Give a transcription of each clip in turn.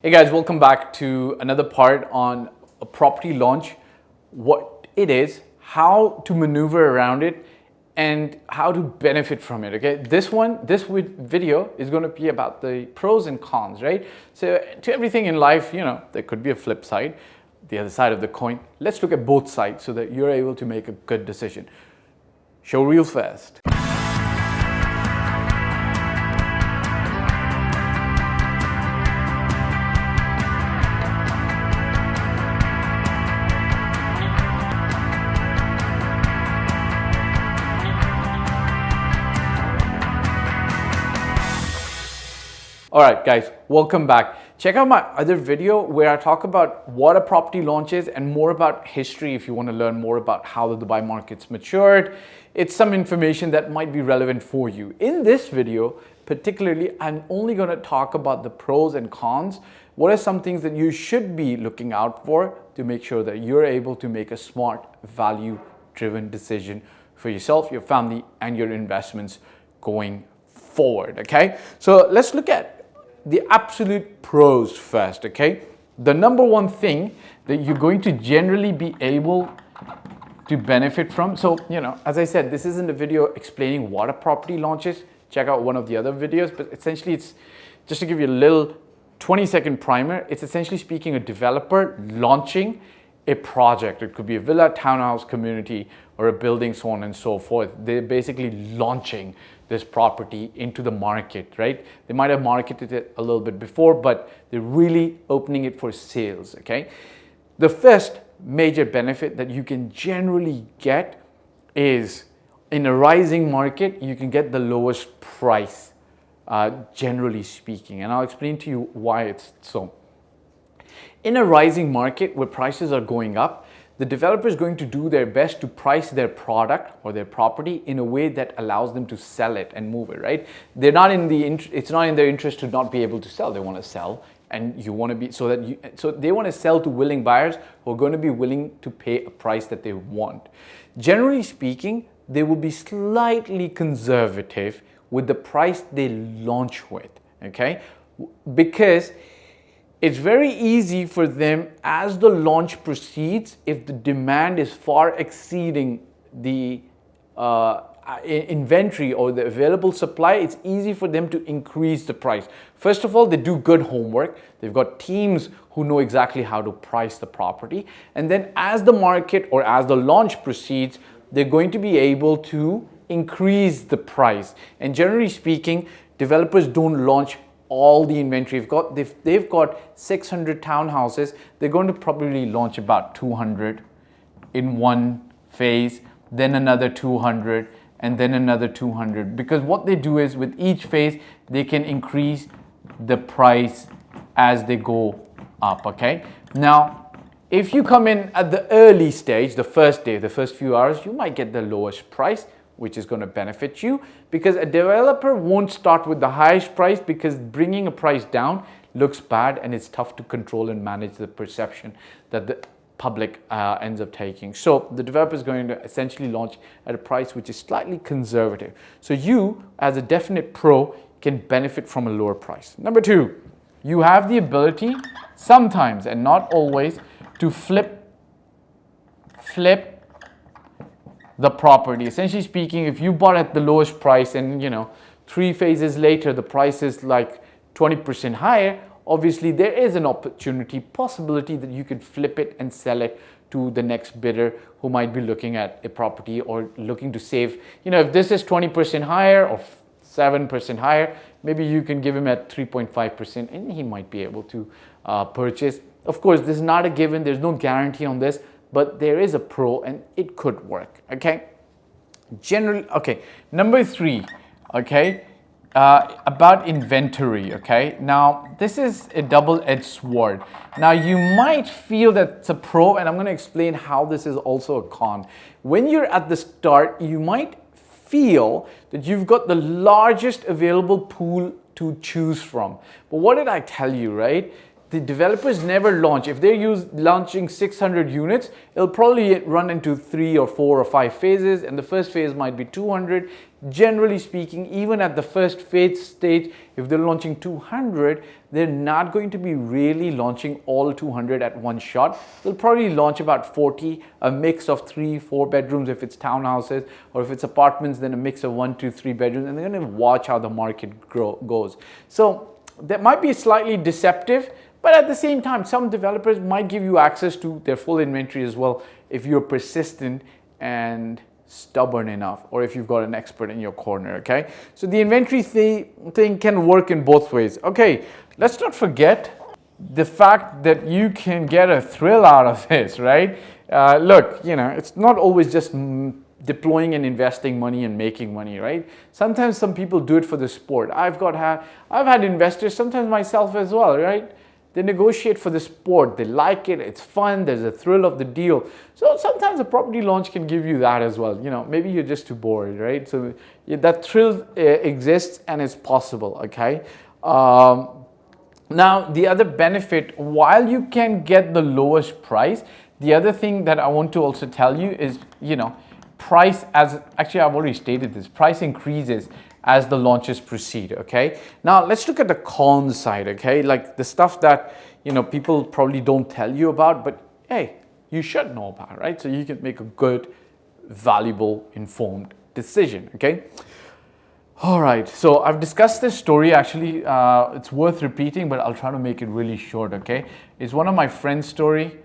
Hey guys, welcome back to another part on a property launch, what it is, how to maneuver around it, and how to benefit from it, okay? This video is going to be about the pros and cons, right? So to everything in life, there could be a flip side, the other side of the coin. Let's look at both sides so that you're able to make a good decision. Show real fast. All right, guys, welcome back. Check out my other video where I talk about what a property launch is and more about history if you want to learn more about how the Dubai market's matured. It's some information that might be relevant for you. In this video, particularly, I'm only going to talk about the pros and cons. What are some things that you should be looking out for to make sure that you're able to make a smart, value-driven decision for yourself, your family, and your investments going forward, okay? So let's look at the absolute pros first, okay? The number one thing that you're going to generally be able to benefit from. So, as I said, this isn't a video explaining what a property launch is. Check out one of the other videos, but essentially it's just to give you a little 20-second primer. It's essentially speaking a developer launching a project. It could be a villa, townhouse, community, or a building, so on and so forth. They're basically launching this property into the market, right? They might have marketed it a little bit before, but they're really opening it for sales, okay? The first major benefit that you can generally get is in a rising market, you can get the lowest price, generally speaking. And I'll explain to you why it's so. In a rising market where prices are going up, the developer is going to do their best to price their product or their property in a way that allows them to sell it and move it, right? They're not it's not in their interest to not be able to sell. They want to sell, and you want to be so they want to sell to willing buyers who are going to be willing to pay a price that they want. Generally speaking, they will be slightly conservative with the price they launch with, okay? Because it's very easy for them as the launch proceeds, if the demand is far exceeding the inventory or the available supply, it's easy for them to increase the price. First of all, they do good homework. They've got teams who know exactly how to price the property. And then as the market or as the launch proceeds, they're going to be able to increase the price. And generally speaking, developers don't launch all the inventory. If they've got 600 townhouses, they're going to probably launch about 200 in one phase, then another 200, and then another 200. Because what they do is with each phase, they can increase the price as they go up, okay? Now, if you come in at the early stage, the first day, the first few hours, you might get the lowest price, which is going to benefit you, because a developer won't start with the highest price, because bringing a price down looks bad and it's tough to control and manage the perception that the public ends up taking. So the developer is going to essentially launch at a price which is slightly conservative. So you, as a definite pro, can benefit from a lower price. Number two, you have the ability sometimes and not always to flip the property. Essentially speaking, if you bought at the lowest price and 3 phases later the price is like 20% higher, obviously there is an possibility that you could flip it and sell it to the next bidder who might be looking at a property or looking to save. If this is 20% higher or 7% higher, maybe you can give him at 3.5% and he might be able to purchase. Of course, this is not a given. There's no guarantee on this, but there is a pro and it could work, okay? Number three, okay, about inventory, okay? Now, this is a double-edged sword. Now, you might feel that it's a pro, and I'm gonna explain how this is also a con. When you're at the start, you might feel that you've got the largest available pool to choose from. But what did I tell you, right? The developers never launch. If they're launching 600 units, it'll probably run into 3 or 4 or 5 phases, and the first phase might be 200, generally speaking, even at the first phase stage, if they're launching 200, they're not going to be really launching all 200 at one shot. They'll probably launch about 40, a mix of 3-4 bedrooms if it's townhouses, or if it's apartments, then a mix of 1-3 bedrooms, and they're going to watch how the market goes. So that might be slightly deceptive, but at the same time, some developers might give you access to their full inventory as well if you're persistent and stubborn enough, or if you've got an expert in your corner, okay? So the inventory thing can work in both ways. Okay, let's not forget the fact that you can get a thrill out of this, right? Look, you know, it's not always just deploying and investing money and making money, right? Sometimes some people do it for the sport. I've had investors, sometimes myself as well, right? They negotiate for the sport. They like it. It's fun. There's a thrill of the deal. So sometimes a property launch can give you that as well. You know, maybe you're just too bored, right? So that thrill exists and it's possible, okay? Now, the other benefit, while you can get the lowest price, the other thing that I want to also tell you is, you know, price actually I've already stated this, price increases as the launches proceed, okay? Now, let's look at the con side, okay? Like the stuff that, you know, people probably don't tell you about, but hey, you should know about, right? So you can make a good, valuable, informed decision, okay? All right, so I've discussed this story, actually, it's worth repeating, but I'll try to make it really short, okay? It's one of my friend's story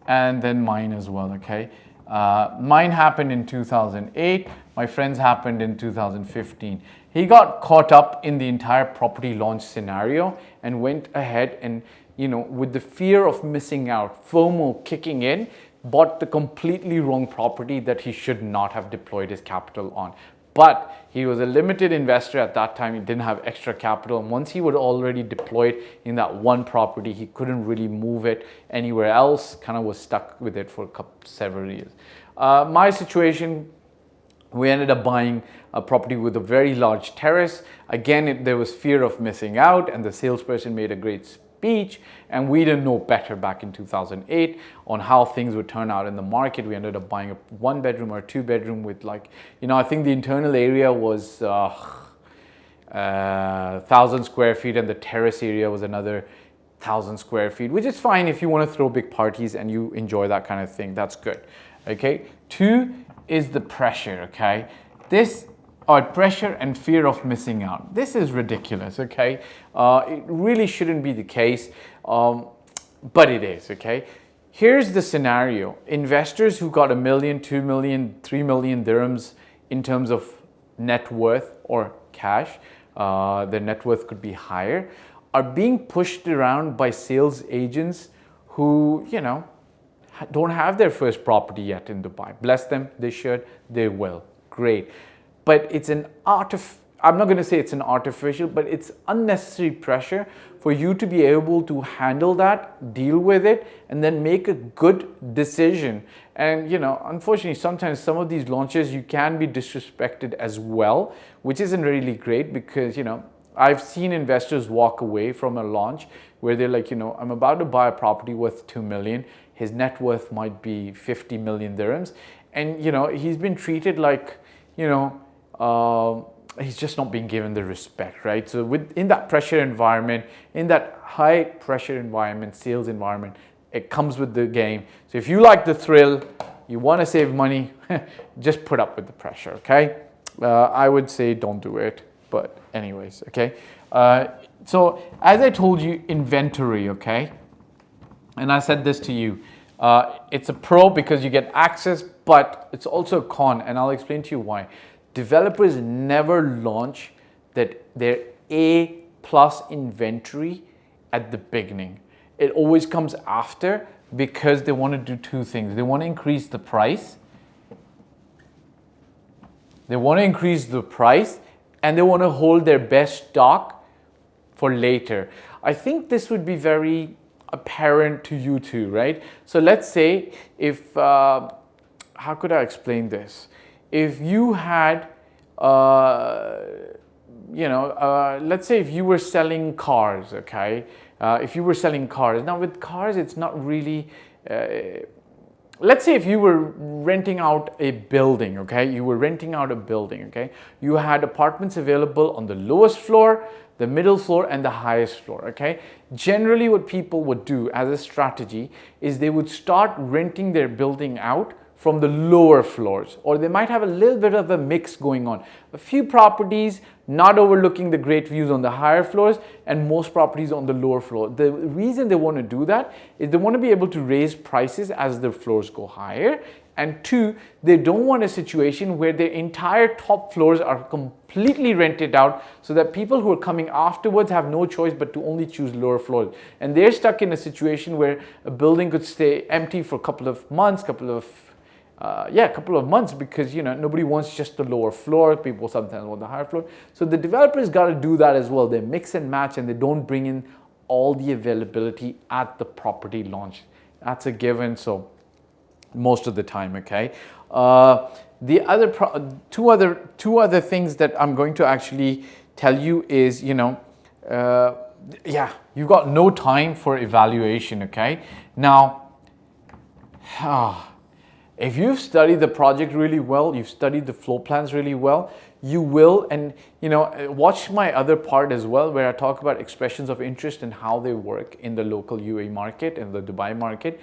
and then mine as well, okay? Mine happened in 2008, my friend's happened in 2015. He got caught up in the entire property launch scenario and went ahead and, you know, with the fear of missing out, FOMO kicking in, bought the completely wrong property that he should not have deployed his capital on. But he was a limited investor at that time. He didn't have extra capital. And once he was already deployed in that one property, he couldn't really move it anywhere else, kind of was stuck with it for several years. My situation, we ended up buying a property with a very large terrace. Again, there was fear of missing out, and the salesperson made a great speech, and we didn't know better back in 2008 on how things would turn out in the market. We ended up buying a 1-bedroom or 2-bedroom with, like, you know, I think the internal area was 1,000 square feet, and the terrace area was another 1,000 square feet, which is fine if you want to throw big parties and you enjoy that kind of thing. That's good. Okay. 2 is the pressure. Okay. Pressure and fear of missing out. This is ridiculous, okay? It really shouldn't be the case, but it is, okay? Here's the scenario. Investors who got $1 million, $2 million, $3 million dirhams in terms of net worth or cash, their net worth could be higher, are being pushed around by sales agents who, you know, don't have their first property yet in Dubai. Bless them, they should, they will. Great. But it's I'm not going to say it's an artificial, but it's unnecessary pressure for you to be able to handle that, deal with it, and then make a good decision. And, you know, unfortunately, sometimes some of these launches, you can be disrespected as well, which isn't really great because, you know, I've seen investors walk away from a launch where they're like, you know, I'm about to buy a property worth 2 million. His net worth might be 50 million dirhams. And, you know, he's been treated like, you know, he's just not being given the respect, right? So in that pressure environment, in that high pressure environment, sales environment, it comes with the game. So if you like the thrill, you want to save money, just put up with the pressure, okay? I would say don't do it, but anyways, okay? So as I told you, inventory, okay? And I said this to you, it's a pro because you get access, but it's also a con, and I'll explain to you why. Developers never launch their A+ inventory at the beginning. It always comes after because they want to do 2 things. They want to increase the price. They want to increase the price, and they want to hold their best stock for later. I think this would be very apparent to you too, right? So let's say if, how could I explain this? If you had, let's say if you were selling cars, okay? If you were selling cars. Now with cars, it's not really, let's say if you were renting out a building, okay? You were renting out a building, okay? You had apartments available on the lowest floor, the middle floor, and the highest floor, okay? Generally, what people would do as a strategy is they would start renting their building out from the lower floors, or they might have a little bit of a mix going on. A few properties not overlooking the great views on the higher floors, and most properties on the lower floor. The reason they want to do that is they want to be able to raise prices as the floors go higher, and two, they don't want a situation where their entire top floors are completely rented out, so that people who are coming afterwards have no choice but to only choose lower floors. And they're stuck in a situation where a building could stay empty for a couple of months, couple of months, because nobody wants just the lower floor. People sometimes want the higher floor. So the developers got to do that as well. They mix and match, and they don't bring in all the availability at the property launch. That's a given. So most of the time, okay. The other two other things that I'm going to actually tell you is, you've got no time for evaluation, okay. Now, if you've studied the project really well, you've studied the floor plans really well, you will, and watch my other part as well, where I talk about expressions of interest and how they work in the local UAE market and the Dubai market.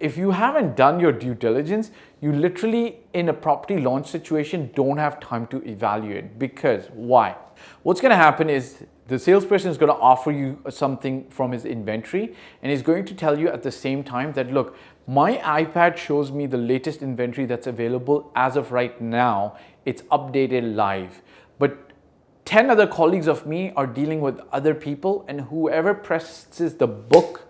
If you haven't done your due diligence, you literally, in a property launch situation, don't have time to evaluate. Because why? What's going to happen is the salesperson is going to offer you something from his inventory, and he's going to tell you at the same time that, look, my iPad shows me the latest inventory that's available as of right now. It's updated live. But 10 other colleagues of me are dealing with other people, and whoever presses the book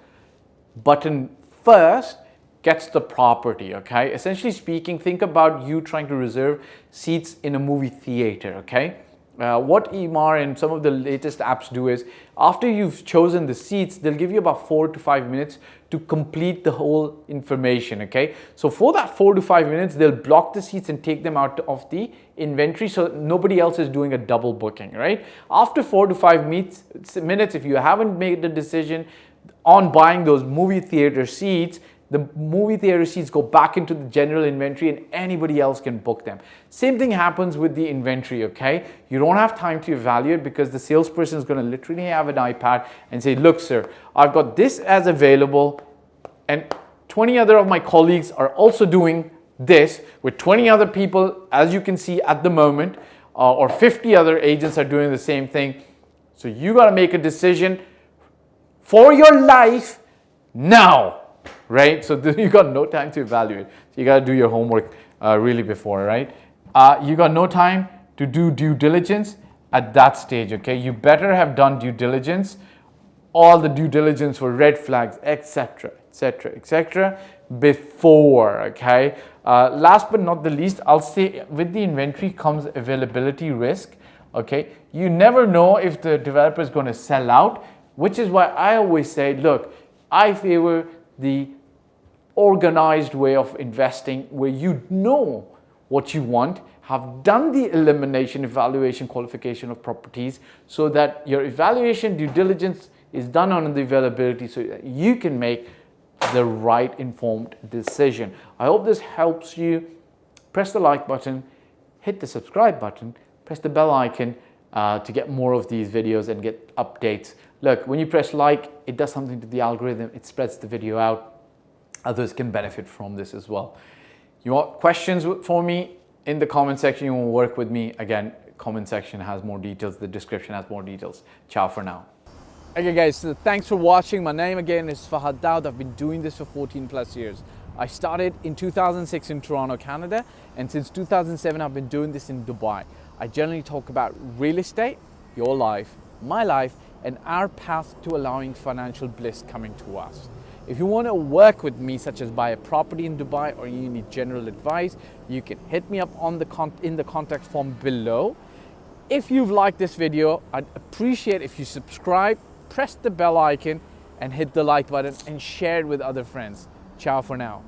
button first gets the property, okay? Essentially speaking, think about you trying to reserve seats in a movie theater, okay? What EMAR and some of the latest apps do is, after you've chosen the seats, they'll give you about 4 to 5 minutes to complete the whole information, okay? So for that 4 to 5 minutes, they'll block the seats and take them out of the inventory, so nobody else is doing a double booking, right? After 4 to 5 minutes, if you haven't made the decision on buying those movie theater seats, the movie theater seats go back into the general inventory, and anybody else can book them. Same thing happens with the inventory, okay? You don't have time to evaluate, because the salesperson is going to literally have an iPad and say, look, sir, I've got this as available, and 20 other of my colleagues are also doing this with 20 other people, as you can see at the moment, or 50 other agents are doing the same thing. So you got to make a decision for your life now. Right? So you got no time to evaluate. So you got to do your homework really before, right? You got no time to do due diligence at that stage, okay? You better have done due diligence, all the due diligence for red flags, etc., etc., etc., before, okay? Last but not the least, I'll say with the inventory comes availability risk, okay? You never know if the developer is going to sell out, which is why I always say, look, I favor the organized way of investing, where you know what you want, have done the elimination, evaluation, qualification of properties, so that your evaluation due diligence is done on the availability, so that you can make the right informed decision. I hope this helps you. Press the like button, hit the subscribe button, press the bell icon to get more of these videos and get updates. Look, when you press like, it does something to the algorithm. It spreads the video out. Others can benefit from this as well. You want questions for me in the comment section? You want to work with me? Again, comment section has more details. The description has more details. Ciao for now. Okay guys, so thanks for watching. My name again is Fahd Dawood. I've been doing this for 14 plus years. I started in 2006 in Toronto, Canada, and since 2007 I've been doing this in Dubai. I generally talk about real estate, your life, my life, and our path to allowing financial bliss coming to us. If you want to work with me, such as buy a property in Dubai, or you need general advice, you can hit me up on in the contact form below. If you've liked this video, I'd appreciate if you subscribe, press the bell icon, and hit the like button, and share it with other friends. Ciao for now.